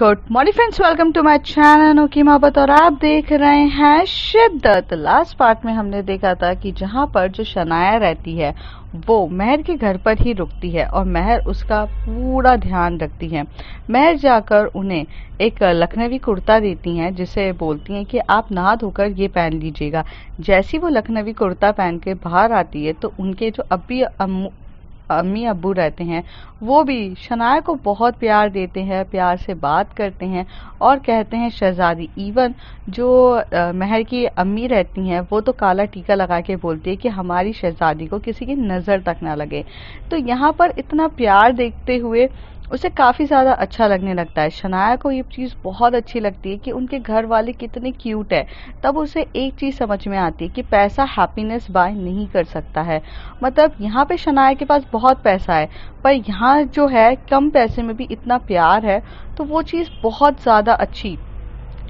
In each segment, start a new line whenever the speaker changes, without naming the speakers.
Good morning friends, welcome to my channel नोकी मोहब्बत। और आप देख रहे हैं शिद्दत। लास्ट पार्ट में हमने देखा था कि जहां पर जो शनाया रहती है वो महर के घर पर ही रुकती है और महर उसका पूरा ध्यान रखती है। महर जाकर उन्हें एक लखनवी कुर्ता देती हैं, जिसे बोलती हैं कि आप नहा धोकर ये पहन लीजिएगा। जैसी वो लखनवी कुर्ता पहन के बाहर आती है तो उनके जो अम्मी अब्बू रहते हैं वो भी शनाया को बहुत प्यार देते हैं, प्यार से बात करते हैं और कहते हैं शहजादी। इवन जो महर की अम्मी रहती हैं वो तो काला टीका लगा के बोलती है कि हमारी शहजादी को किसी की नज़र तक ना लगे। तो यहाँ पर इतना प्यार देखते हुए उसे काफ़ी ज़्यादा अच्छा लगने लगता है। शनाया को ये चीज़ बहुत अच्छी लगती है कि उनके घर वाले कितने क्यूट है। तब उसे एक चीज़ समझ में आती है कि पैसा हैप्पीनेस बाय नहीं कर सकता है। मतलब यहाँ पे शनाया के पास बहुत पैसा है, पर यहाँ जो है कम पैसे में भी इतना प्यार है, तो वो चीज़ बहुत ज़्यादा अच्छी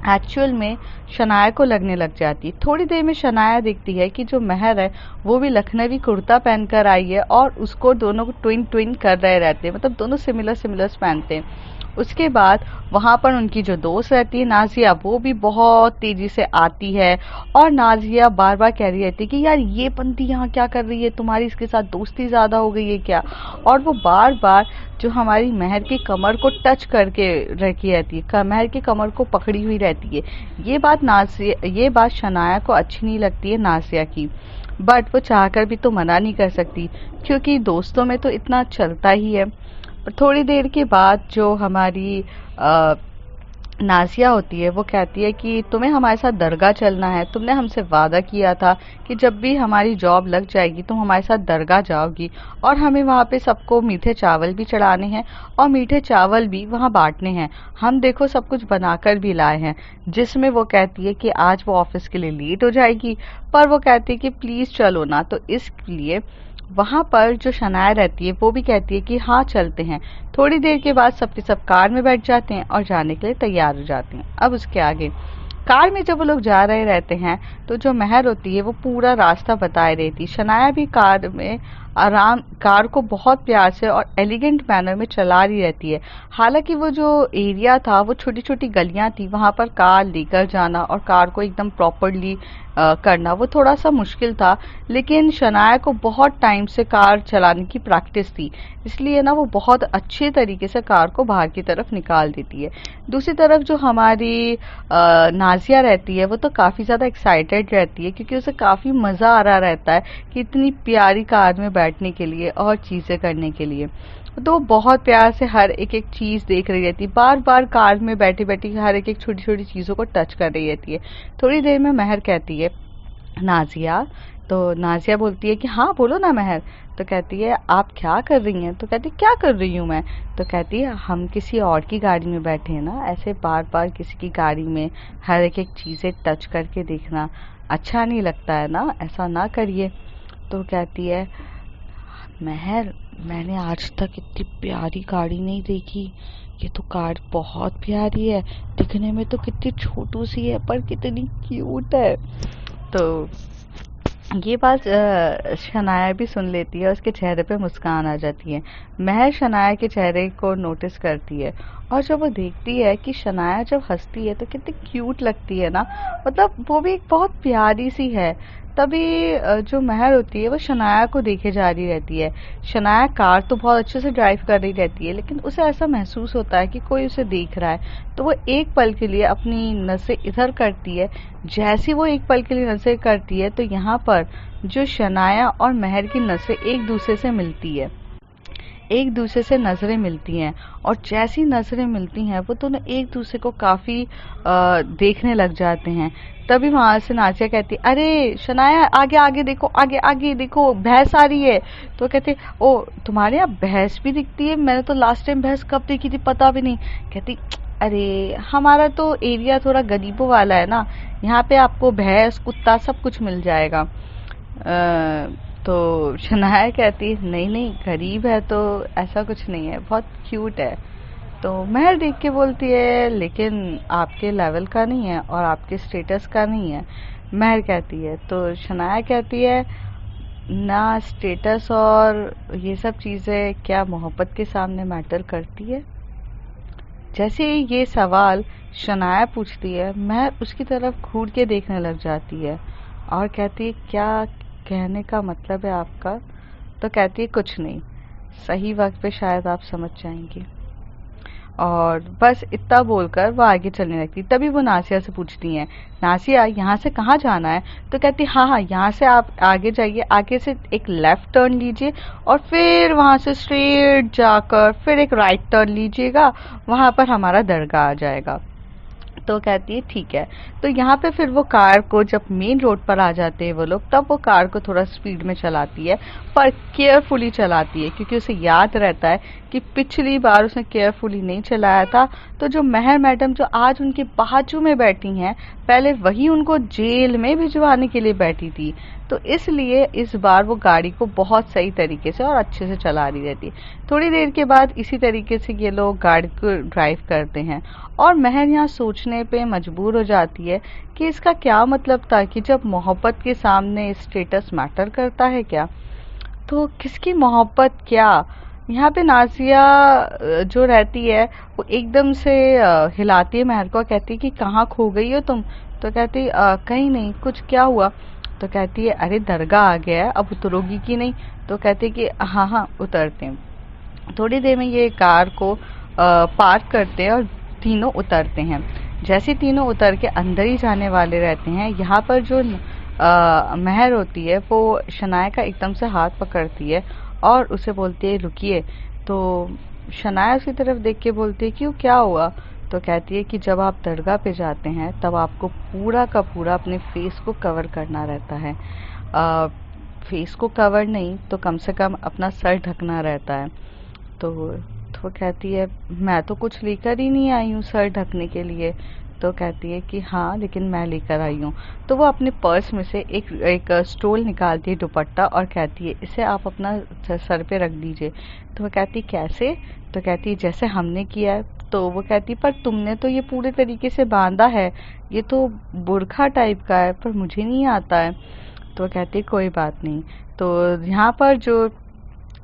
एक्चुअल में शनाया को लगने लग जाती है। थोड़ी देर में शनाया देखती है कि जो महर है वो भी लखनवी कुर्ता पहनकर आई है और उसको दोनों को ट्विन ट्विन कर रहे रहते हैं, मतलब दोनों सिमिलर पहनते हैं। उसके बाद वहाँ पर उनकी जो दोस्त रहती है नाजिया, वो भी बहुत तेज़ी से आती है और नाजिया बार बार कह रही रहती है कि यार ये बंदी यहाँ क्या कर रही है, तुम्हारी इसके साथ दोस्ती ज़्यादा हो गई है क्या। और वो बार बार जो हमारी महर की कमर को टच करके रखी रहती है, महर की कमर को पकड़ी हुई रहती है। ये बात शनाया को अच्छी नहीं लगती है नाजिया की, बट वो चाहकर भी तो मना नहीं कर सकती क्योंकि दोस्तों में तो इतना चलता ही है। पर थोड़ी देर के बाद जो हमारी नाजिया होती है वो कहती है कि तुम्हें हमारे साथ दरगाह चलना है। तुमने हमसे वादा किया था कि जब भी हमारी जॉब लग जाएगी तुम हमारे साथ दरगाह जाओगी और हमें वहाँ पे सबको मीठे चावल भी चढ़ाने हैं और मीठे चावल भी वहाँ बांटने हैं। हम देखो सब कुछ बनाकर भी लाए हैं। जिसमें वो कहती है कि आज वो ऑफिस के लिए लेट हो जाएगी, पर वो कहती है कि प्लीज़ चलो ना। तो इसलिए वहाँ पर जो शनाया रहती है वो भी कहती है कि हाँ चलते हैं। थोड़ी देर के बाद सबके सब कार में बैठ जाते हैं और जाने के लिए तैयार हो जाते हैं। अब उसके आगे कार में जब वो लोग जा रहे रहते हैं तो जो महर होती है वो पूरा रास्ता बताए रहती है। शनाया भी कार को बहुत प्यार से और एलिगेंट मैनर में चला रही रहती है। हालांकि वो जो एरिया था वो छोटी छोटी गलियां थी, वहाँ पर कार लेकर जाना और कार को एकदम प्रॉपरली करना वो थोड़ा सा मुश्किल था। लेकिन शनाया को बहुत टाइम से कार चलाने की प्रैक्टिस थी, इसलिए ना वो बहुत अच्छे तरीके से कार को बाहर की तरफ निकाल देती है। दूसरी तरफ जो हमारी नाजिया रहती है वो तो काफ़ी ज़्यादा एक्साइटेड रहती है क्योंकि उसे काफ़ी मज़ा आ रहा रहता है कि इतनी प्यारी कार में बैठने के लिए और चीज़ें करने के लिए। तो बहुत प्यार से हर एक एक चीज़ देख रही रहती है, बार बार कार में बैठी बैठी हर एक एक छोटी छोटी चीज़ों को टच कर रही रहती है। थोड़ी देर में महर कहती है नाजिया, तो नाजिया बोलती है कि हाँ बोलो ना महर। तो कहती है आप क्या कर रही हैं। तो कहती है क्या कर रही हूँ मैं। तो कहती है हम किसी और की गाड़ी में बैठे हैं ना, ऐसे बार बार किसी की गाड़ी में हर एक एक चीज़ें टच करके देखना अच्छा नहीं लगता है ना, ऐसा ना करिए। तो कहती है महर मैंने आज तक इतनी प्यारी गाड़ी नहीं देखी, ये तो कार बहुत प्यारी है, दिखने में तो कितनी छोटू सी है पर कितनी क्यूट है। तो ये बात शनाया भी सुन लेती है, उसके चेहरे पे मुस्कान आ जाती है। महर शनाया के चेहरे को नोटिस करती है और जब वो देखती है कि शनाया जब हंसती है तो कितनी क्यूट लगती है ना, मतलब वो भी एक बहुत प्यारी सी है। तभी जो महर होती है वो शनाया को देखे जा रही रहती है। शनाया कार तो बहुत अच्छे से ड्राइव कर रही रहती है, लेकिन उसे ऐसा महसूस होता है कि कोई उसे देख रहा है, तो वो एक पल के लिए अपनी नज़रें इधर करती है। जैसी वो एक पल के लिए नज़रें करती है तो यहाँ पर जो शनाया और महर की नज़रें एक दूसरे से मिलती है, एक दूसरे से नज़रें मिलती हैं और जैसी नज़रें मिलती हैं वो दोनों एक दूसरे को काफ़ी देखने लग जाते हैं। तभी वहाँ से नाजिया कहती है अरे शनाया आगे आगे देखो, आगे आगे देखो भैंस आ रही है। तो कहते ओ तुम्हारे यहाँ भैंस भी दिखती है, मैंने तो लास्ट टाइम भैंस कब देखी थी पता भी नहीं। कहती अरे हमारा तो एरिया थोड़ा गरीबों वाला है ना, यहाँ पे आपको भैंस कुत्ता सब कुछ मिल जाएगा। तो शनाया कहती है नहीं नहीं गरीब है तो ऐसा कुछ नहीं है, बहुत क्यूट है। तो महर देख के बोलती है लेकिन आपके लेवल का नहीं है और आपके स्टेटस का नहीं है। महर कहती है, तो शनाया कहती है ना स्टेटस और ये सब चीज़ें क्या मोहब्बत के सामने मैटर करती है। जैसे ही ये सवाल शनाया पूछती है, महर उसकी तरफ घूर के देखने लग जाती है और कहती है, क्या कहने का मतलब है आपका? तो कहती है, कुछ नहीं, सही वक्त पे शायद आप समझ जाएंगी। और बस इतना बोलकर वो आगे चलने लगती। तभी वो नासिया से पूछती हैं, नासिया यहाँ से कहाँ जाना है? तो कहती हाँ हाँ, यहाँ से आप आगे जाइए, आगे से एक लेफ्ट टर्न लीजिए और फिर वहाँ से स्ट्रेट जाकर फिर एक राइट टर्न लीजिएगा, वहाँ पर हमारा दरगाह आ जाएगा। तो कहती है ठीक है। तो यहाँ पे फिर वो कार को, जब मेन रोड पर आ जाते हैं वो लोग, तब वो कार को थोड़ा स्पीड में चलाती है, पर केयरफुली चलाती है, क्योंकि उसे याद रहता है कि पिछली बार उसने केयरफुली नहीं चलाया था। तो जो महर मैडम जो आज उनके बाजू में बैठी हैं, पहले वही उनको जेल में भिजवाने के लिए बैठी थी। तो इसलिए इस बार वो गाड़ी को बहुत सही तरीके से और अच्छे से चला रही रहती है। थोड़ी देर के बाद इसी तरीके से ये लोग गाड़ी को ड्राइव करते हैं और महर यहाँ सोचने पे मजबूर हो जाती है कि इसका क्या मतलब था, कि जब मोहब्बत के सामने स्टेटस मैटर करता है क्या? तो किसकी मोहब्बत क्या? यहाँ पे नासिया जो रहती है वो एकदम से हिलाती है महर को, कहती है कि कहाँ खो गई हो तुम? तो कहती कहीं नहीं, कुछ क्या हुआ? तो कहती है अरे दरगाह आ गया है, अब उतरोगी कि नहीं? तो कहती है कि हाँ हाँ उतरते हैं। थोड़ी देर में ये कार को पार्क करते हैं और तीनों उतरते हैं। जैसे तीनों उतर के अंदर ही जाने वाले रहते हैं, यहाँ पर जो महर होती है वो शनाया का एकदम से हाथ पकड़ती है और उसे बोलती है रुकिए। तो शनाया उसकी तरफ देख के बोलती है क्यों, क्या हुआ? तो कहती है कि जब आप दरगाह पे जाते हैं तब आपको पूरा का पूरा अपने फेस को कवर करना रहता है। फेस को कवर नहीं तो कम से कम अपना सर ढकना रहता है। तो कहती है मैं तो कुछ लेकर ही नहीं आई हूँ सर ढकने के लिए। तो कहती है कि हाँ लेकिन मैं लेकर आई हूँ। तो वो अपने पर्स में से एक स्टोल निकालती है, दुपट्टा, और कहती है इसे आप अपना सर पे रख दीजिए। तो वो कहती कैसे? तो कहती है जैसे हमने किया है। तो वो कहती पर तुमने तो ये पूरे तरीके से बांधा है, ये तो बुरखा टाइप का है, पर मुझे नहीं आता है। तो वो कहती कोई बात नहीं। तो यहाँ पर जो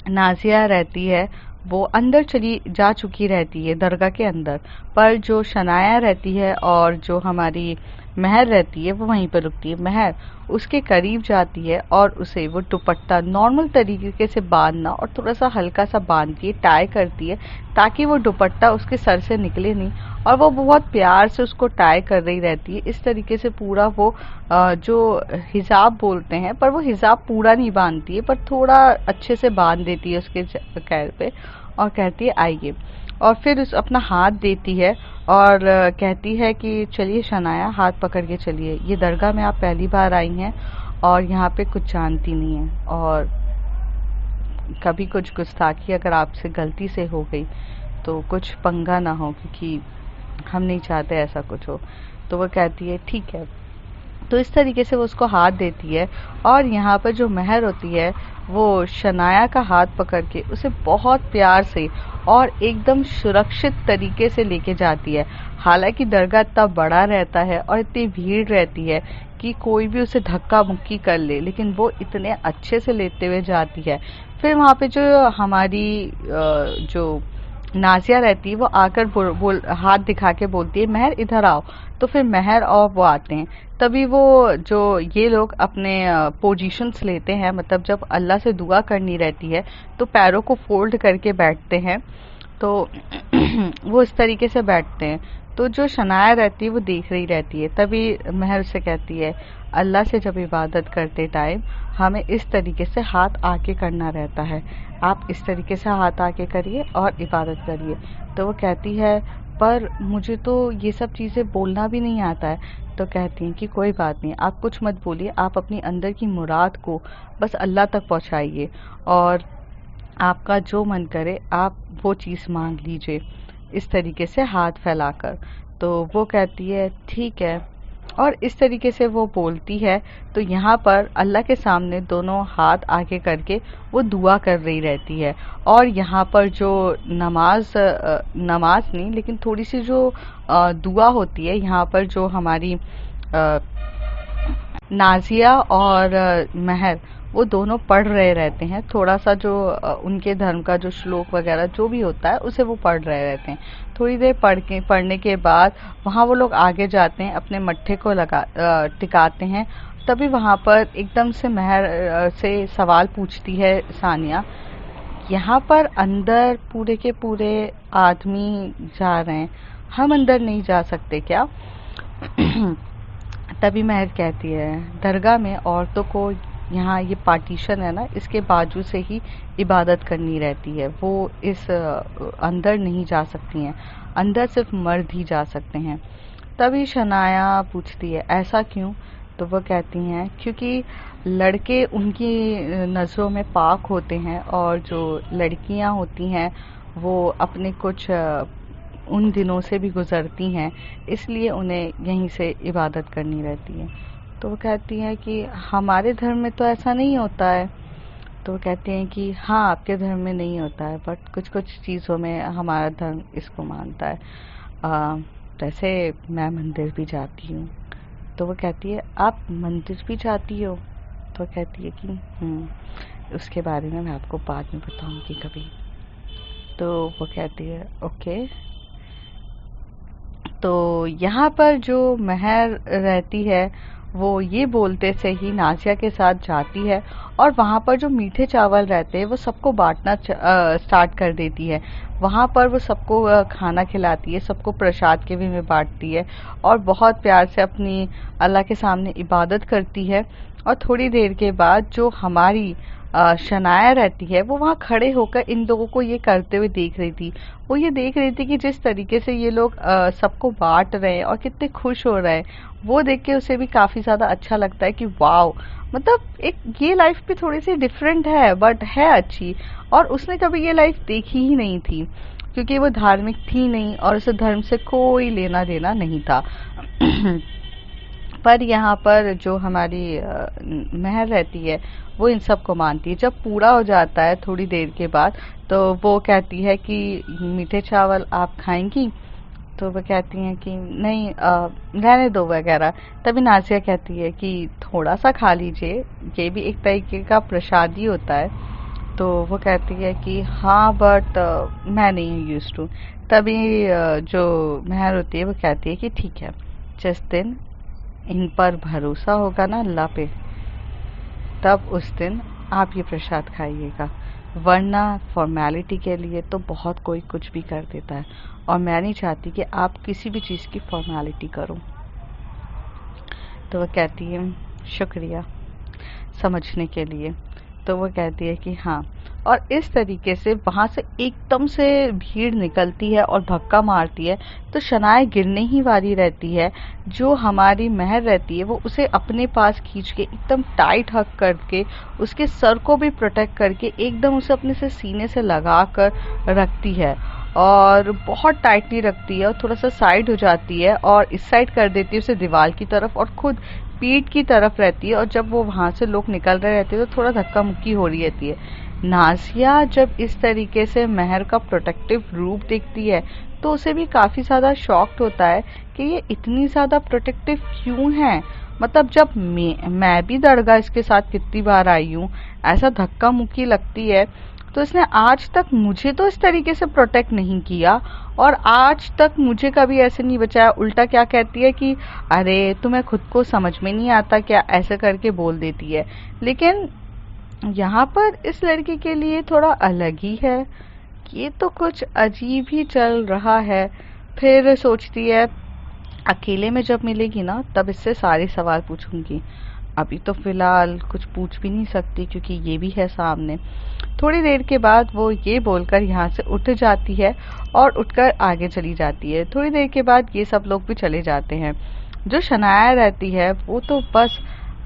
नाजिया रहती है वो अंदर चली जा चुकी रहती है दरगाह के अंदर, पर जो शनाया रहती है और जो हमारी महर रहती है वो वहीं पर रुकती है। महर उसके करीब जाती है और उसे वो दुपट्टा नॉर्मल तरीके से बांधना और थोड़ा सा हल्का सा बांधती है, टाई करती है, ताकि वो दुपट्टा उसके सर से निकले नहीं, और वो बहुत प्यार से उसको टाई कर रही रहती है। इस तरीके से पूरा वो जो हिजाब बोलते हैं, पर वो हिजाब पूरा नहीं बांधती है, पर थोड़ा अच्छे से बांध देती है उसके पैर पे, और कहती है आइए। और फिर उस अपना हाथ देती है और कहती है कि चलिए शनाया हाथ पकड़ के चलिए, ये दरगाह में आप पहली बार आई हैं और यहाँ पे कुछ जानती नहीं है, और कभी कुछ गुस्ताखी अगर आपसे गलती से हो गई तो कुछ पंगा ना हो, क्योंकि हम नहीं चाहते ऐसा कुछ हो। तो वो कहती है ठीक है। तो इस तरीके से वो उसको हाथ देती है और यहाँ पर जो महर होती है वो शनाया का हाथ पकड़ के उसे बहुत प्यार से और एकदम सुरक्षित तरीके से लेके जाती है। हालांकि दरगाह इतना बड़ा रहता है और इतनी भीड़ रहती है कि कोई भी उसे धक्का मुक्की कर ले, लेकिन वो इतने अच्छे से लेते हुए जाती है। फिर वहाँ पे जो हमारी जो नाजिया रहती है वो आकर हाथ दिखा के बोलती है महर इधर आओ। तो फिर महर और वो आते हैं। तभी वो जो ये लोग अपने पोजीशंस लेते हैं, मतलब जब अल्लाह से दुआ करनी रहती है तो पैरों को फोल्ड करके बैठते हैं, तो वो इस तरीके से बैठते हैं। तो जो शनाया रहती है वो देख रही रहती है। तभी महर से कहती है अल्लाह से जब इबादत करते टाइम हमें इस तरीके से हाथ आगे करना रहता है, आप इस तरीके से हाथ आगे करिए और इबादत करिए। तो वो कहती है पर मुझे तो ये सब चीज़ें बोलना भी नहीं आता है। तो कहती हैं कि कोई बात नहीं, आप कुछ मत बोलिए, आप अपनी अंदर की मुराद को बस अल्लाह तक पहुंचाइए और आपका जो मन करे आप वो चीज़ मांग लीजिए, इस तरीके से हाथ फैलाकर। तो वो कहती है ठीक है, और इस तरीके से वो बोलती है। तो यहाँ पर अल्लाह के सामने दोनों हाथ आगे करके वो दुआ कर रही रहती है। और यहाँ पर जो नमाज नहीं लेकिन थोड़ी सी जो दुआ होती है, यहाँ पर जो हमारी नाजिया और महर वो दोनों पढ़ रहे रहते हैं। थोड़ा सा जो उनके धर्म का जो श्लोक वगैरह जो भी होता है उसे वो पढ़ रहे रहते हैं। थोड़ी देर पढ़ने के बाद वहाँ वो लोग आगे जाते हैं, अपने मट्ठे को टिकाते हैं। तभी वहाँ पर एकदम से महर से सवाल पूछती है सानिया, यहाँ पर अंदर पूरे के पूरे आदमी जा रहे हैं, हम अंदर नहीं जा सकते क्या? तभी महर कहती है, दरगाह में औरतों को यहाँ ये पार्टीशन है ना, इसके बाजू से ही इबादत करनी रहती है, वो इस अंदर नहीं जा सकती हैं, अंदर सिर्फ मर्द ही जा सकते हैं। तभी शनाया पूछती है, ऐसा क्यों? तो वो कहती हैं क्योंकि लड़के उनकी नज़रों में पाक होते हैं और जो लड़कियां होती हैं वो अपने कुछ उन दिनों से भी गुजरती हैं, इसलिए उन्हें यहीं से इबादत करनी रहती है। तो वो कहती हैं कि हमारे धर्म में तो ऐसा नहीं होता है। तो वो कहते हैं कि हाँ, आपके धर्म में नहीं होता है, बट कुछ कुछ चीज़ों में हमारा धर्म इसको मानता है। जैसे मैं मंदिर भी जाती हूँ। तो वो कहती है, आप मंदिर भी जाती हो? तो वो कहती है कि उसके बारे में मैं आपको बाद में बताऊंगी कभी। तो वो कहती है ओके। तो यहाँ पर जो महर रहती है वो ये बोलते से ही नाजिया के साथ जाती है और वहाँ पर जो मीठे चावल रहते हैं वो सबको बांटना स्टार्ट कर देती है। वहाँ पर वो सबको खाना खिलाती है, सबको प्रसाद के वे में बांटती है और बहुत प्यार से अपनी अल्लाह के सामने इबादत करती है। और थोड़ी देर के बाद जो हमारी शनाया रहती है वो वहाँ खड़े होकर इन लोगों को ये करते हुए देख रही थी। वो ये देख रही थी कि जिस तरीके से ये लोग सबको बांट रहे हैं और कितने खुश हो रहे हैं, वो देख के उसे भी काफ़ी ज़्यादा अच्छा लगता है कि वाओ, मतलब एक ये लाइफ भी थोड़ी सी डिफरेंट है बट है अच्छी। और उसने कभी ये लाइफ देखी ही नहीं थी क्योंकि वो धार्मिक थी नहीं और उसे धर्म से कोई लेना देना नहीं था। पर यहाँ पर जो हमारी महर रहती है वो इन सब को मानती है। जब पूरा हो जाता है थोड़ी देर के बाद तो वो कहती है कि मीठे चावल आप खाएंगी? तो वो कहती हैं कि नहीं, रहने दो वगैरह। तभी नाजिया कहती है कि थोड़ा सा खा लीजिए, ये भी एक तरीके का प्रसाद ही होता है। तो वो कहती है कि हाँ बट मैं नहीं यूज टू। तभी जो महर होती है वो कहती है कि ठीक है, जिस दिन इन पर भरोसा होगा ना अल्लाह पे, तब उस दिन आप ये प्रसाद खाइएगा, वरना फॉर्मेलिटी के लिए तो बहुत कोई कुछ भी कर देता है और मैं नहीं चाहती कि आप किसी भी चीज़ की फॉर्मेलिटी करो। तो वह कहती है शुक्रिया समझने के लिए। तो वो कहती है कि हाँ, और इस तरीके से वहाँ से एकदम से भीड़ निकलती है और धक्का मारती है तो शनाया गिरने ही वाली रहती है। जो हमारी महर रहती है वो उसे अपने पास खींच के एकदम टाइट हक करके उसके सर को भी प्रोटेक्ट करके एकदम उसे अपने से सीने से लगा कर रखती है और बहुत टाइटली रखती है और थोड़ा सा साइड हो जाती है और इस साइड कर देती है उसे दीवार की तरफ और खुद पीठ की तरफ रहती है। और जब वो वहाँ से लोग निकल रहे रहते हैं तो थोड़ा धक्का मुक्की हो रही रहती है। नाजिया जब इस तरीके से महर का प्रोटेक्टिव रूप देखती है तो उसे भी काफ़ी ज़्यादा शॉक्ड होता है कि ये इतनी ज़्यादा प्रोटेक्टिव क्यों है। मतलब जब मैं भी दरगाह इसके साथ कितनी बार आई हूँ, ऐसा धक्का मुक्की लगती है, तो इसने आज तक मुझे तो इस तरीके से प्रोटेक्ट नहीं किया और आज तक मुझे कभी ऐसे नहीं बचाया। उल्टा क्या कहती है कि अरे तुम्हें खुद को समझ में नहीं आता क्या, ऐसे करके बोल देती है। लेकिन यहाँ पर इस लड़की के लिए थोड़ा अलग ही है, ये तो कुछ अजीब ही चल रहा है। फिर सोचती है अकेले में जब मिलेगी ना तब इससे सारे सवाल पूछूंगी, अभी तो फिलहाल कुछ पूछ भी नहीं सकती क्योंकि ये भी है सामने। थोड़ी देर के बाद वो ये बोलकर यहाँ से उठ जाती है और उठकर आगे चली जाती है। थोड़ी देर के बाद ये सब लोग भी चले जाते हैं। जो शनाया रहती है वो तो बस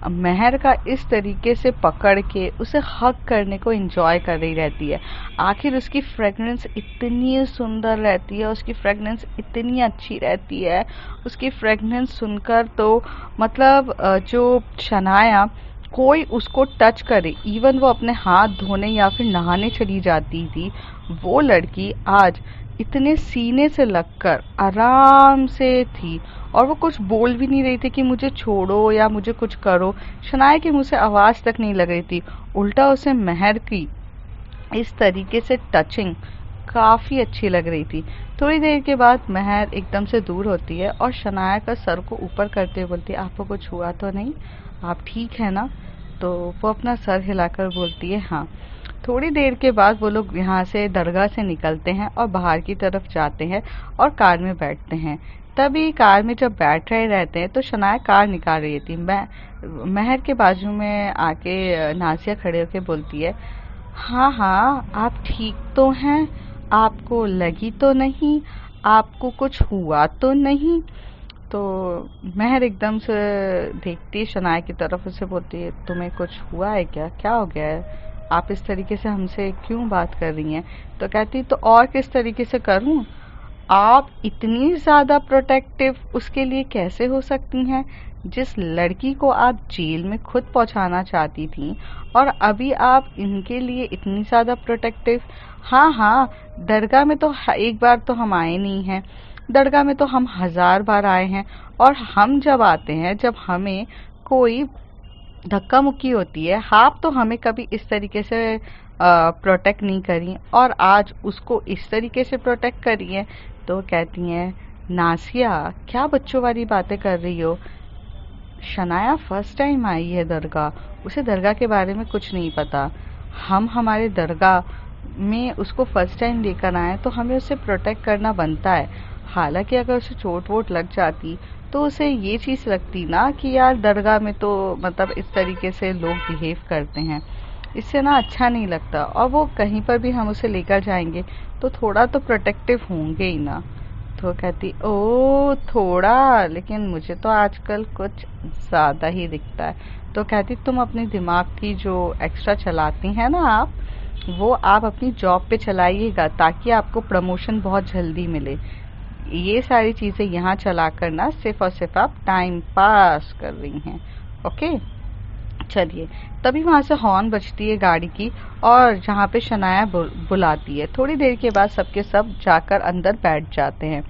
महर का इस तरीके से पकड़ के उसे हग करने को एंजॉय कर रही रहती है। आखिर उसकी फ्रेगनेंस इतनी सुंदर रहती है, उसकी फ्रेगनेंस इतनी अच्छी रहती है, उसकी फ्रेगनेंस सुनकर तो मतलब जो शनाया कोई उसको टच करे, इवन वो अपने हाथ धोने या फिर नहाने चली जाती थी, वो लड़की आज इतने सीने से लगकर आराम से थी और वो कुछ बोल भी नहीं रही थी कि मुझे छोड़ो या मुझे कुछ करो। शनाया के मुंह से आवाज तक नहीं लग रही थी, उल्टा उसे महर की इस तरीके से टचिंग काफ़ी अच्छी लग रही थी। थोड़ी देर के बाद महर एकदम से दूर होती है और शनाया का सर को ऊपर करते हुए बोलती है, आपको कुछ हुआ तो नहीं, आप ठीक है ना? तो वो अपना सर हिलाकर बोलती है हाँ। थोड़ी देर के बाद वो लोग यहाँ से दरगाह से निकलते हैं और बाहर की तरफ जाते हैं और कार में बैठते हैं। तभी कार में जब बैठ रहे रहते हैं तो शनाया कार निकाल रही थी। महर के बाजू में आके नासिया खड़े होके बोलती है, हाँ हाँ आप ठीक तो हैं, आपको लगी तो नहीं, आपको कुछ हुआ तो नहीं? तो महर एकदम से देखती है शनाया की तरफ, उसे बोलती है, तुम्हें कुछ हुआ है क्या, क्या हो गया है, आप इस तरीके से हमसे क्यों बात कर रही हैं? तो कहती तो और किस तरीके से करूं, आप इतनी ज़्यादा प्रोटेक्टिव उसके लिए कैसे हो सकती हैं? जिस लड़की को आप जेल में खुद पहुंचाना चाहती थी और अभी आप इनके लिए इतनी ज़्यादा प्रोटेक्टिव? हाँ हाँ, दरगाह में तो एक बार तो हम आए नहीं हैं, दरगाह में तो हम 1000 बार आए हैं, और हम जब आते हैं, जब हमें कोई धक्का मुक्की होती है, आप तो हमें कभी इस तरीके से प्रोटेक्ट नहीं करी और आज उसको इस तरीके से प्रोटेक्ट करी है। तो कहती हैं, नासिया क्या बच्चों वाली बातें कर रही हो, शनाया फर्स्ट टाइम आई है दरगाह, उसे दरगाह के बारे में कुछ नहीं पता, हम हमारे दरगाह में उसको फर्स्ट टाइम लेकर आए तो हमें उसे प्रोटेक्ट करना बनता है। हालांकि अगर उसे चोट वोट लग जाती तो उसे ये चीज़ लगती ना कि यार दरगाह में तो मतलब इस तरीके से लोग बिहेव करते हैं, इससे ना अच्छा नहीं लगता, और वो कहीं पर भी हम उसे लेकर जाएंगे तो थोड़ा तो प्रोटेक्टिव होंगे ही ना। तो कहती, ओ थोड़ा, लेकिन मुझे तो आजकल कुछ ज़्यादा ही दिखता है। तो कहती, तुम अपने दिमाग की जो एक्स्ट्रा चलाती हैं ना आप, वो आप अपनी जॉब पे चलाइएगा ताकि आपको प्रमोशन बहुत जल्दी मिले। ये सारी चीज़ें यहाँ चला कर ना सिर्फ और सिर्फ आप टाइम पास कर रही हैं। ओके, चलिए। तभी वहाँ से हॉर्न बजती है गाड़ी की और जहाँ पे शनाया बुलाती है। थोड़ी देर के बाद सबके सब जाकर अंदर बैठ जाते हैं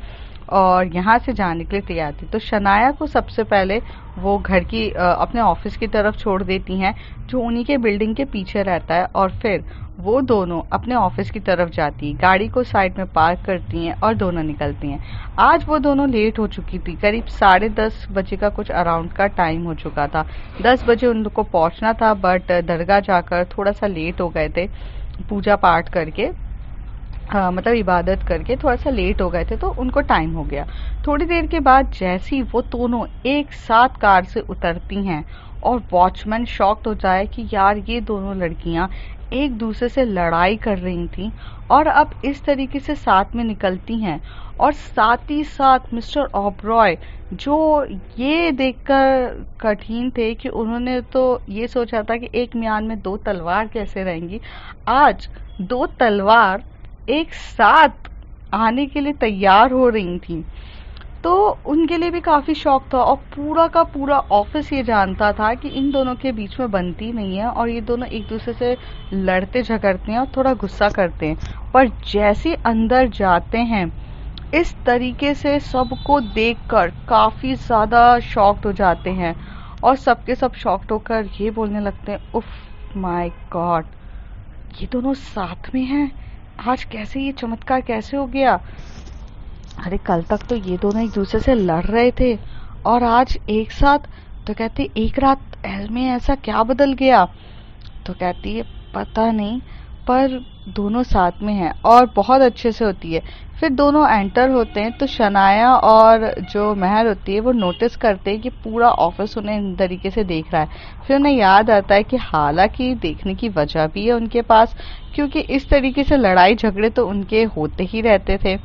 और यहाँ से जाने के लिए तैयार थी। तो शनाया को सबसे पहले वो घर की अपने ऑफिस की तरफ छोड़ देती हैं जो उन्हीं के बिल्डिंग के पीछे रहता है, और फिर वो दोनों अपने ऑफिस की तरफ जाती, गाड़ी को साइड में पार्क करती हैं और दोनों निकलती हैं। आज वो दोनों लेट हो चुकी थी, करीब 10:30 बजे का कुछ अराउंड का टाइम हो चुका था। 10 बजे उनको पहुंचना था, बट दरगाह जाकर थोड़ा सा लेट हो गए थे, पूजा पाठ करके मतलब इबादत करके थोड़ा सा लेट हो गए थे, तो उनको टाइम हो गया। थोड़ी देर के बाद जैसी वो दोनों एक साथ कार से उतरती हैं और वॉचमैन शॉक्ड हो जाए कि यार ये दोनों लड़कियां एक दूसरे से लड़ाई कर रही थी और अब इस तरीके से साथ में निकलती हैं, और साथ ही साथ मिस्टर ओबरॉय जो ये देखकर कठिन थे कि उन्होंने तो ये सोचा था कि एक म्यान में 2 तलवार कैसे रहेंगी, आज 2 तलवार एक साथ आने के लिए तैयार हो रही थी। तो उनके लिए भी काफ़ी शौक था और पूरा का पूरा ऑफिस ये जानता था कि इन दोनों के बीच में बनती नहीं है और ये दोनों एक दूसरे से लड़ते झगड़ते हैं और थोड़ा गुस्सा करते हैं। पर जैसे अंदर जाते हैं, इस तरीके से सबको देखकर काफ़ी ज़्यादा शॉक्ड हो जाते हैं और सबके सब शॉक्ड होकर ये बोलने लगते हैं, उफ माय गॉड, ये दोनों साथ में हैं, आज कैसे ये चमत्कार कैसे हो गया? अरे कल तक तो ये दोनों एक दूसरे से लड़ रहे थे और आज एक साथ। तो कहती, एक रात में ऐसा क्या बदल गया? तो कहती है पता नहीं, पर दोनों साथ में हैं और बहुत अच्छे से होती है। फिर दोनों एंटर होते हैं तो शनाया और जो महर होती है वो नोटिस करते हैं कि पूरा ऑफिस उन्हें इन तरीके से देख रहा है। फिर उन्हें याद आता है कि हालांकि देखने की वजह भी है उनके पास, क्योंकि इस तरीके से लड़ाई झगड़े तो उनके होते ही रहते थे,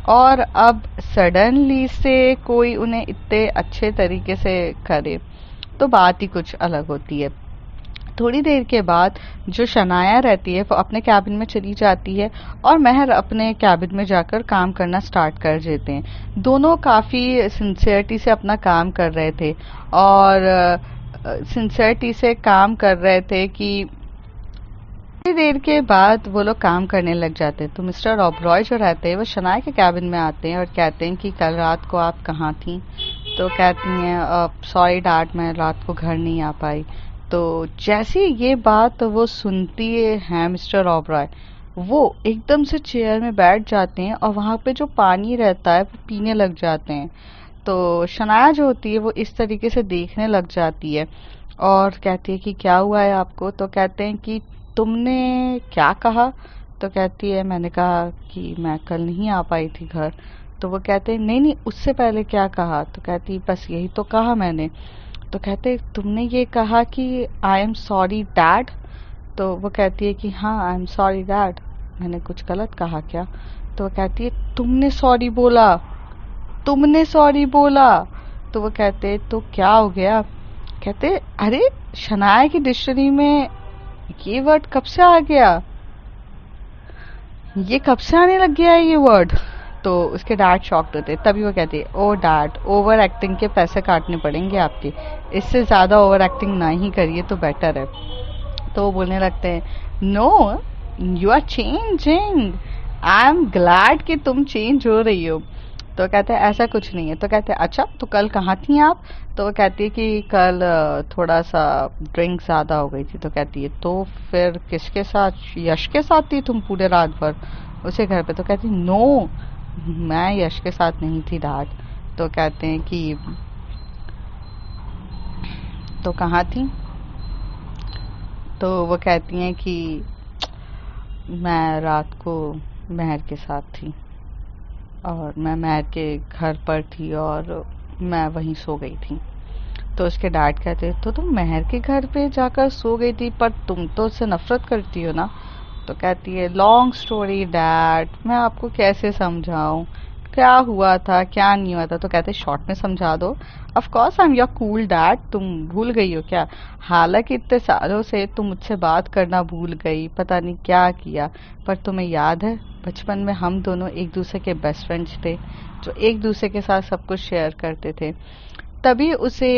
और अब सडनली से कोई उन्हें इतने अच्छे तरीके से करे तो बात ही कुछ अलग होती है। थोड़ी देर के बाद जो शनाया रहती है वो अपने कैबिन में चली जाती है और महर अपने कैबिन में जाकर काम करना स्टार्ट कर देते हैं। दोनों काफ़ी सिंसियरिटी से अपना काम कर रहे थे और सिंसियरिटी से काम कर रहे थे कि थोड़ी देर के बाद वो लोग काम करने लग जाते हैं। तो मिस्टर ओबरॉय जो रहते हैं वो शनाया के कैबिन में आते हैं और कहते हैं कि कल रात को आप कहाँ थी? तो कहती हैं, सॉरी डैड, मैं रात को घर नहीं आ पाई। तो जैसे ये बात वो सुनती है मिस्टर ओबरॉय, वो एकदम से चेयर में बैठ जाते हैं और वहाँ पे जो पानी रहता है वो पीने लग जाते हैं। तो शनाया जो होती है वो इस तरीके से देखने लग जाती है और कहती है कि क्या हुआ है आपको। तो कहते हैं कि तुमने क्या कहा। तो कहती है मैंने कहा कि मैं कल नहीं आ पाई थी घर। तो वो कहते हैं नहीं नहीं, उससे पहले क्या कहा। तो कहती बस यही तो कहा मैंने। तो कहते तुमने ये कहा कि आई एम सॉरी डैड। तो वो कहती है कि हाँ आई एम सॉरी डैड, मैंने कुछ गलत कहा क्या। तो वो कहती है तुमने सॉरी बोला, तुमने सॉरी बोला। तो वो कहते तो क्या हो गया। कहते अरे शनाया की डिक्शनरी में ये वर्ड कब से आ गया, ये कब से आने लग गया है ये वर्ड। तो उसके डैड शॉक्ड होते। तभी वो कहते ओ डैड, ओवर एक्टिंग के पैसे काटने पड़ेंगे आपके, इससे ज्यादा ओवर एक्टिंग ना ही करिए तो बेटर है। तो वो बोलने लगते हैं no you are changing, I am glad कि तुम चेंज हो रही हो। तो कहते हैं ऐसा कुछ नहीं है। तो कहते हैं अच्छा तो कल कहाँ थी आप। तो वो कहती है कि कल थोड़ा सा ड्रिंक ज़्यादा हो गई थी। तो कहती है तो फिर किसके साथ, यश के साथ थी तुम पूरे रात भर उसे घर पे। तो कहती है नो मैं यश के साथ नहीं थी डैड। तो कहते हैं कि तो कहाँ थी। तो वो कहती हैं कि मैं रात को महर के साथ थी और मैं महर के घर पर थी और मैं वहीं सो गई थी। तो उसके डैड कहते तो तुम महर के घर पे जाकर सो गई थी, पर तुम तो उससे नफरत करती हो ना। तो कहती है लॉन्ग स्टोरी डैड, मैं आपको कैसे समझाऊं, क्या हुआ था क्या नहीं हुआ था। तो कहते शॉर्ट में समझा दो। Of course I am your cool dad, तुम भूल गई हो क्या। हालांकि इतने सालों से तुम मुझसे बात करना भूल गई, पता नहीं क्या किया, पर तुम्हें याद है बचपन में हम दोनों एक दूसरे के बेस्ट फ्रेंड्स थे जो एक दूसरे के साथ सब कुछ शेयर करते थे। तभी उसे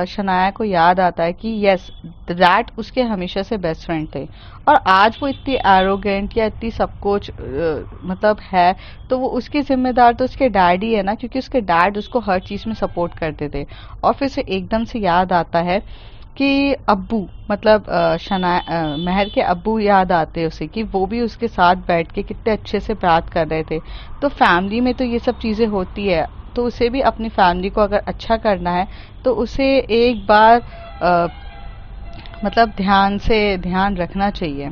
शनाया को याद आता है कि यस दैट उसके हमेशा से बेस्ट फ्रेंड थे और आज वो इतनी एरोगेंट या इतनी सब कुछ मतलब है, तो वो उसकी जिम्मेदार तो उसके डैड ही है ना, क्योंकि उसके डैड उसको हर चीज़ में सपोर्ट करते थे। और फिर से एकदम से याद आता है कि अब्बू मतलब महर के अब्बू याद आते हैं उसे कि वो भी उसके साथ बैठ के कितने अच्छे से बात कर रहे थे। तो फैमिली में तो ये सब चीज़ें होती है, तो उसे भी अपनी फैमिली को अगर अच्छा करना है तो उसे एक बार मतलब ध्यान रखना चाहिए,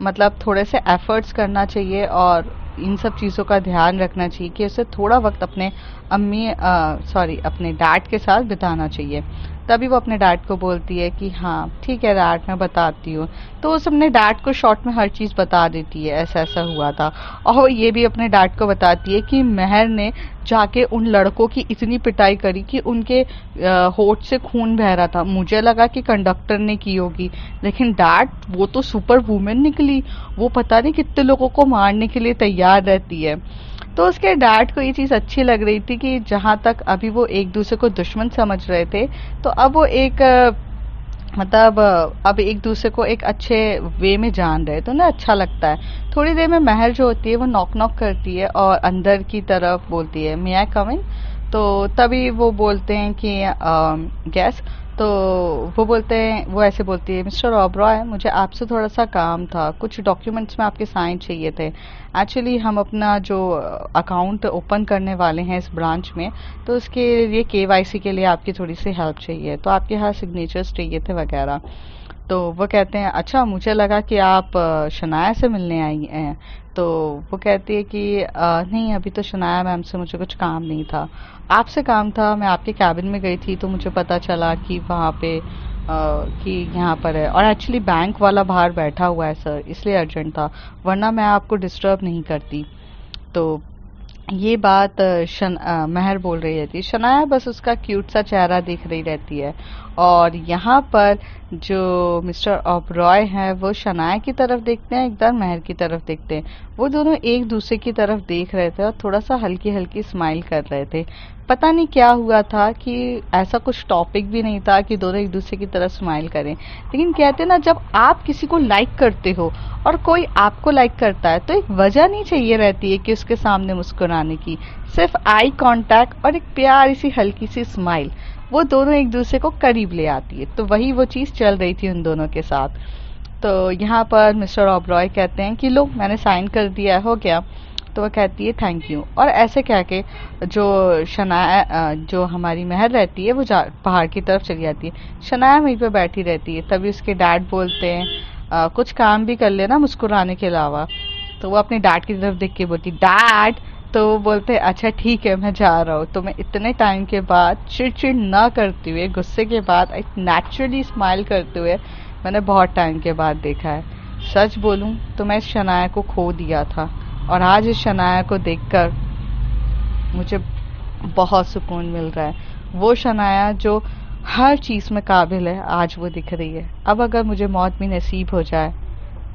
मतलब थोड़े से एफर्ट्स करना चाहिए और इन सब चीज़ों का ध्यान रखना चाहिए कि उसे थोड़ा वक्त अपने अपने डैड के साथ बिताना चाहिए। तभी वो अपने डैड को बोलती है कि हाँ ठीक है डैड मैं बताती हूँ। तो उस अपने डैड को शॉर्ट में हर चीज़ बता देती है ऐसा ऐसा हुआ था। और ये भी अपने डैड को बताती है कि महर ने जाके उन लड़कों की इतनी पिटाई करी कि उनके होठ से खून बह रहा था। मुझे लगा कि कंडक्टर ने की होगी, लेकिन डैड वो तो सुपर वुमेन निकली, वो पता नहीं कितने लोगों को मारने के लिए तैयार रहती है। तो उसके डैड को ये चीज़ अच्छी लग रही थी कि जहाँ तक अभी वो एक दूसरे को दुश्मन समझ रहे थे, तो अब वो एक मतलब अब एक दूसरे को एक अच्छे वे में जान रहे, तो ना अच्छा लगता है। थोड़ी देर में महर जो होती है वो नॉक नॉक करती है और अंदर की तरफ बोलती है मे आई कम इन। तो तभी वो बोलते हैं कि गैस। तो वो बोलते हैं, वो ऐसे बोलती है मिस्टर ओबरॉय मुझे आपसे थोड़ा सा काम था, कुछ डॉक्यूमेंट्स में आपके साइन चाहिए थे। एक्चुअली हम अपना जो अकाउंट ओपन करने वाले हैं इस ब्रांच में, तो उसके लिए केवाईसी के लिए आपकी थोड़ी सी हेल्प चाहिए, तो आपके यहाँ सिग्नेचर्स चाहिए थे वगैरह। तो वो कहते हैं अच्छा मुझे लगा कि आप शनाया से मिलने आई हैं। तो वो कहती है कि नहीं अभी तो शनाया मैम से मुझे कुछ काम नहीं था, आपसे काम था। मैं आपके कैबिन में गई थी तो मुझे पता चला कि वहाँ पे कि यहाँ पर है, और एक्चुअली बैंक वाला बाहर बैठा हुआ है सर, इसलिए अर्जेंट था, वरना मैं आपको डिस्टर्ब नहीं करती। तो ये बात महर बोल रही रहती है, शनाया बस उसका क्यूट सा चेहरा देख रही रहती है। और यहाँ पर जो मिस्टर ओबरॉय है वो शनाया की तरफ देखते हैं, एकदम महर की तरफ देखते हैं। वो दोनों एक दूसरे की तरफ देख रहे थे और थोड़ा सा हल्की हल्की स्माइल कर रहे थे। पता नहीं क्या हुआ था कि ऐसा कुछ टॉपिक भी नहीं था कि दोनों एक दूसरे की तरफ स्माइल करें, लेकिन कहते ना जब आप किसी को लाइक करते हो और कोई आपको लाइक करता है तो एक वजह नहीं चाहिए रहती है कि उसके सामने मुस्कुराने की, सिर्फ आई कांटेक्ट और एक प्यारी सी हल्की सी स्माइल वो दोनों एक दूसरे को करीब ले आती है। तो वही वो चीज़ चल रही थी उन दोनों के साथ। तो यहाँ पर मिस्टर ओबरॉय कहते हैं कि लो मैंने साइन कर दिया है, हो गया। तो वह कहती है थैंक यू, और ऐसे कह के जो शनाया जो हमारी महर रहती है वो पहाड़ की तरफ चली जाती है। शनाया वहीं पे बैठी रहती है। तभी उसके डैड बोलते हैं कुछ काम भी कर लेना मुस्कुराने के अलावा। तो वो अपने डैड की तरफ देख के बोलती डैड। तो वो बोलते हैं अच्छा ठीक है मैं जा रहा हूँ। तो मैं इतने टाइम के बाद चिड़चिड़ ना करते हुए, गुस्से के बाद एक नेचुरली स्माइल करते हुए मैंने बहुत टाइम के बाद देखा है। सच बोलूं तो मैं इस शनाया को खो दिया था, और आज इस शनाया को देखकर मुझे बहुत सुकून मिल रहा है। वो शनाया जो हर चीज़ में काबिल है आज वो दिख रही है। अब अगर मुझे मौत भी नसीब हो जाए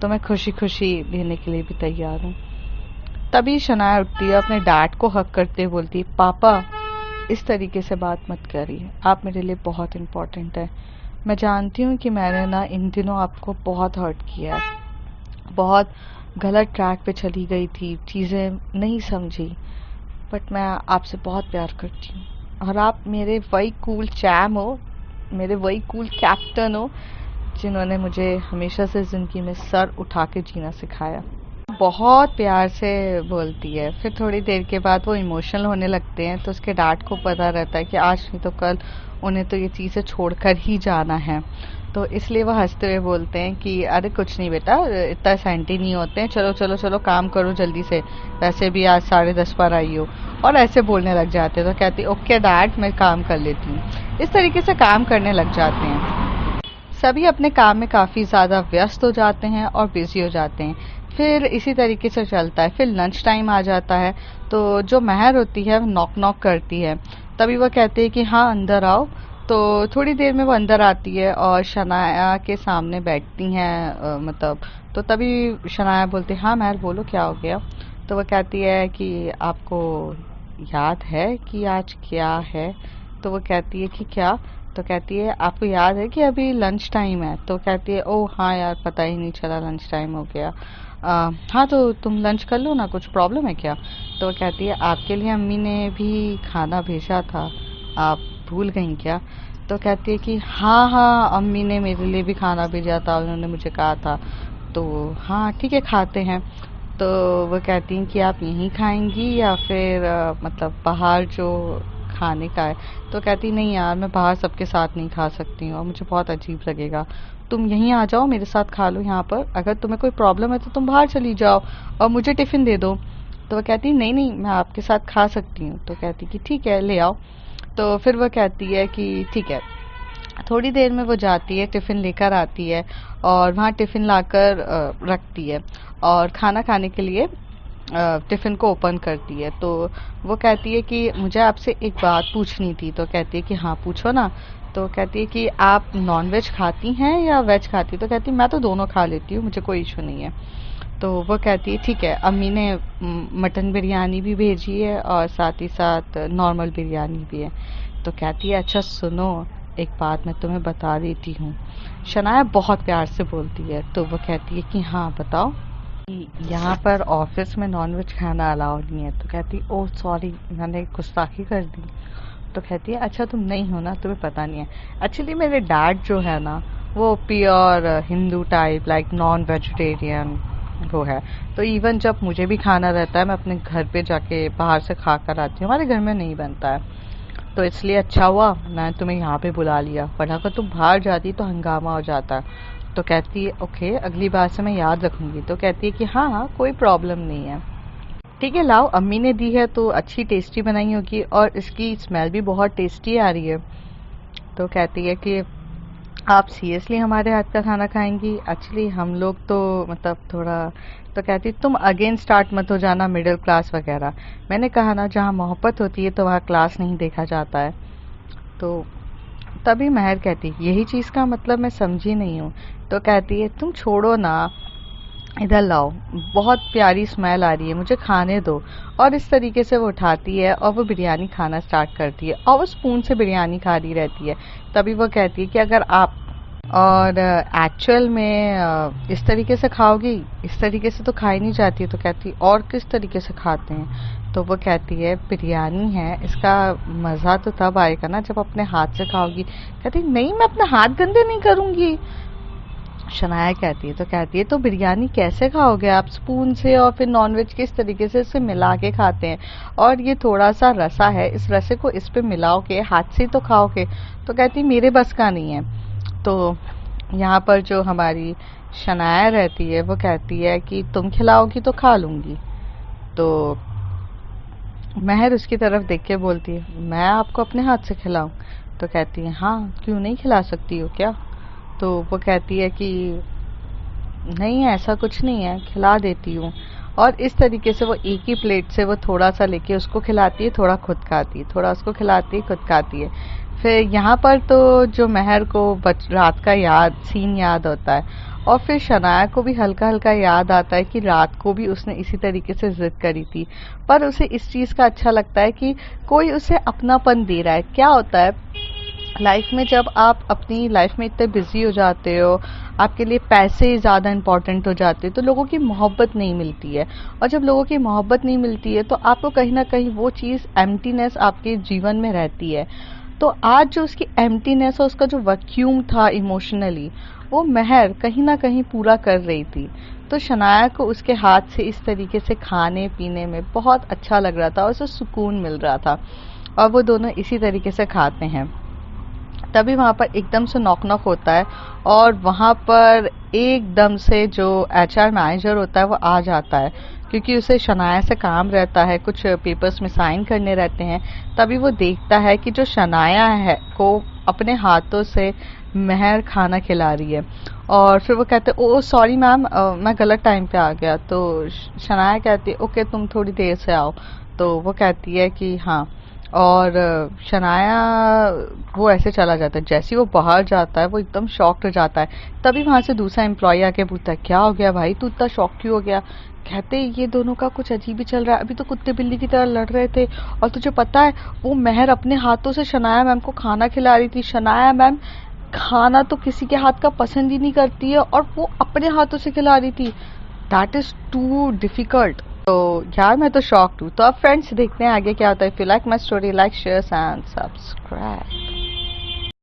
तो मैं खुशी खुशी लेने के लिए भी तैयार हूँ। तभी शनाया उठती है, अपने डैड को हक करते हुए बोलती है पापा इस तरीके से बात मत करिए, आप मेरे लिए बहुत इम्पोर्टेंट है। मैं जानती हूँ कि मैंने ना इन दिनों आपको बहुत हर्ट किया है, बहुत गलत ट्रैक पे चली गई थी, चीज़ें नहीं समझी, बट मैं आपसे बहुत प्यार करती हूँ और आप मेरे वही कूल चैम हो, मेरे वही कूल कैप्टन हो जिन्होंने मुझे हमेशा से ज़िंदगी में सर उठा के जीना सिखाया। बहुत प्यार से बोलती है। फिर थोड़ी देर के बाद वो इमोशनल होने लगते हैं। तो उसके डैड को पता रहता है कि आज नहीं तो कल उन्हें तो ये चीज़ें छोड़कर ही जाना है। तो इसलिए वो हंसते हुए बोलते हैं कि अरे कुछ नहीं बेटा, इतना सेंटी नहीं होते हैं, चलो चलो चलो काम करो जल्दी से, वैसे भी आज 10:30 पर आई हो। और ऐसे बोलने लग जाते हैं। तो कहती ओके डैड मैं काम कर लेती हूँ। इस तरीके से काम करने लग जाते हैं। सभी अपने काम में काफ़ी ज़्यादा व्यस्त हो जाते हैं और बिजी हो जाते हैं। फिर इसी तरीके से चलता है। फिर लंच टाइम आ जाता है। तो जो महर होती है वो नॉक नॉक करती है। तभी वह कहते हैं कि हाँ अंदर आओ। तो थोड़ी देर में वो अंदर आती है और शनाया के सामने बैठती हैं, मतलब। तो तभी शनाया बोलती है हाँ महर बोलो क्या हो गया। तो वह कहती है कि आपको याद है कि आज क्या है। तो वो कहती है कि क्या। तो कहती है आपको याद है कि अभी लंच टाइम है। तो कहती है ओह हाँ यार पता ही नहीं चला लंच टाइम हो गया। हाँ तो तुम लंच कर लो ना, कुछ प्रॉब्लम है क्या। तो वो कहती है आपके लिए अम्मी ने भी खाना भेजा था, आप भूल गई क्या। तो कहती है कि हाँ हाँ अम्मी ने मेरे लिए भी खाना भेजा था, उन्होंने मुझे कहा था। तो हाँ ठीक है खाते हैं। तो वो कहती हैं कि आप यहीं खाएंगी या फिर मतलब बाहर जो खाने का है। तो कहती नहीं यार मैं बाहर सबके साथ नहीं खा सकती हूँ और मुझे बहुत अजीब लगेगा, तुम यहीं आ जाओ मेरे साथ खा लो यहाँ पर, अगर तुम्हें कोई प्रॉब्लम है तो तुम बाहर चली जाओ और मुझे टिफ़िन दे दो। तो वह कहती नहीं नहीं मैं आपके साथ खा सकती हूँ। तो कहती कि ठीक है ले आओ। तो फिर वह कहती है कि ठीक है। थोड़ी देर में वो जाती है, टिफ़िन लेकर आती है और वहाँ टिफ़िन लाकर रखती है और खाना खाने के लिए टिफ़िन को ओपन करती है। तो वो कहती है कि मुझे आपसे एक बात पूछनी थी। तो कहती है कि हाँ पूछो ना। तो कहती है कि आप नॉन वेज खाती हैं या वेज खाती। तो कहती मैं तो दोनों खा लेती हूँ, मुझे कोई इशू नहीं है। तो वो कहती है ठीक है अम्मी ने मटन बिरयानी भी भेजी है और साथ ही साथ नॉर्मल बिरयानी भी है। तो कहती है अच्छा सुनो एक बात मैं तुम्हें बता देती हूँ। शनाया बहुत प्यार से बोलती है। तो वो कहती है कि हाँ बताओ। यहाँ पर ऑफिस में नॉनवेज खाना अलाउ नहीं है। तो कहती ओह सॉरी मैंने गुस्ताखी कर दी। तो कहती है अच्छा तुम नहीं हो ना, तुम्हें पता नहीं है। एक्चुअली मेरे डैड जो है ना वो pure Hindu type like non vegetarian वो है। तो इवन जब मुझे भी खाना रहता है मैं अपने घर पे जाके बाहर से खा कर आती हूँ, हमारे घर में नहीं बनता है। तो इसलिए अच्छा हुआ मैं तुम्हें यहाँ पे बुला लिया, वरना अगर तुम बाहर जाती तो हंगामा हो जाता। तो कहती है ओके अगली बार से मैं याद रखूँगी। तो कहती है कि हाँ हाँ कोई प्रॉब्लम नहीं है, ठीक है लाओ अम्मी ने दी है तो अच्छी टेस्टी बनाई होगी और इसकी स्मेल भी बहुत टेस्टी आ रही है। तो कहती है कि आप सीरियसली हमारे हाथ का खाना खाएंगी। एक्चुअली हम लोग तो मतलब थोड़ा। तो कहती तुम अगेन स्टार्ट मत हो जाना मिडिल क्लास वगैरह। मैंने कहा ना जहाँ मोहब्बत होती है तो वहाँ क्लास नहीं देखा जाता है। तो तभी महर कहती यही चीज़ का मतलब मैं समझी नहीं हूँ। तो कहती है तुम छोड़ो ना, इधर लाओ बहुत प्यारी स्मेल आ रही है, मुझे खाने दो। और इस तरीके से वो उठाती है और वो बिरयानी खाना स्टार्ट करती है और वो स्पून से बिरयानी खा रही रहती है। तभी वो कहती है कि अगर आप और एक्चुअल में इस तरीके से खाओगी, इस तरीके से तो खाई नहीं जाती है। तो कहती और किस तरीके से खाते हैं। तो वो कहती है बिरयानी है, इसका मज़ा तो तब आएगा ना जब अपने हाथ से खाओगी। कहती नहीं मैं अपने हाथ गंदे नहीं करूँगी। शनाया कहती है, तो बिरयानी कैसे खाओगे आप, स्पून से, और फिर नॉनवेज किस तरीके से इसे मिला के खाते हैं, और ये थोड़ा सा रसा है, इस रसे को इस पे मिलाओगे, हाथ से तो खाओगे। तो कहती मेरे बस का नहीं है। तो यहाँ पर जो हमारी शनाया रहती है वो कहती है कि तुम खिलाओगी तो खा लूंगी। तो महर उसकी तरफ देख के बोलती है, मैं आपको अपने हाथ से खिलाऊं? तो कहती है, हाँ क्यों नहीं, खिला सकती हो क्या? तो वो कहती है कि नहीं ऐसा कुछ नहीं है, खिला देती हूँ। और इस तरीके से वो एक ही प्लेट से वो थोड़ा सा लेके उसको खिलाती है, थोड़ा खुद खाती है, थोड़ा उसको खिलाती है, खुद खाती है। फिर यहाँ पर तो जो महर को रात का सीन याद होता है, और फिर शनाया को भी हल्का हल्का याद आता है कि रात को भी उसने इसी तरीके से जिद करी थी, पर उसे इस चीज का अच्छा लगता है कि कोई उसे अपनापन दे रहा है। क्या होता है लाइफ में, जब आप अपनी लाइफ में इतने बिजी हो जाते हो, आपके लिए पैसे ज़्यादा इम्पोर्टेंट हो जाते हैं, तो लोगों की मोहब्बत नहीं मिलती है, और जब लोगों की मोहब्बत नहीं मिलती है तो आपको कहीं ना कहीं वो चीज़ एम्प्टीनेस आपके जीवन में रहती है। तो आज जो उसकी एम्प्टीनेस और उसका जो वैक्यूम था इमोशनली, वो महर कहीं ना कहीं पूरा कर रही थी। तो शनाया को उसके हाथ से इस तरीके से खाने पीने में बहुत अच्छा लग रहा था और उसे सुकून मिल रहा था, और वो दोनों इसी तरीके से खाते हैं। तभी वहाँ पर एकदम से नॉक नॉक होता है, और वहाँ पर एकदम से जो एचआर मैनेजर होता है वो आ जाता है, क्योंकि उसे शनाया से काम रहता है, कुछ पेपर्स में साइन करने रहते हैं। तभी वो देखता है कि जो शनाया है को अपने हाथों से महर खाना खिला रही है, और फिर वो कहते ओ सॉरी मैम, मैं गलत टाइम पे आ गया। तो शनाया कहती है ओके तुम थोड़ी देर से आओ। तो वो कहती है कि हाँ, और शनाया वो ऐसे चला जाता है। जैसे ही वो बाहर जाता है वो एकदम शॉक्ड हो जाता है। तभी वहां से दूसरा एम्प्लॉय आके पूछता है क्या हो गया भाई, तू इतना शॉक क्यों हो गया? कहते ये दोनों का कुछ अजीब ही चल रहा है, अभी तो कुत्ते बिल्ली की तरह लड़ रहे थे, और तुझे पता है वो महर अपने हाथों से शनाया मैम को खाना खिला रही थी। शनाया मैम खाना तो किसी के हाथ का पसंद ही नहीं करती है, और वो अपने हाथों से खिला रही थी। That is too difficult. तो यार मैं तो शॉक्ड हूँ। तो अब फ्रेंड्स देखते हैं आगे क्या होता है। If you like my story, like share and subscribe.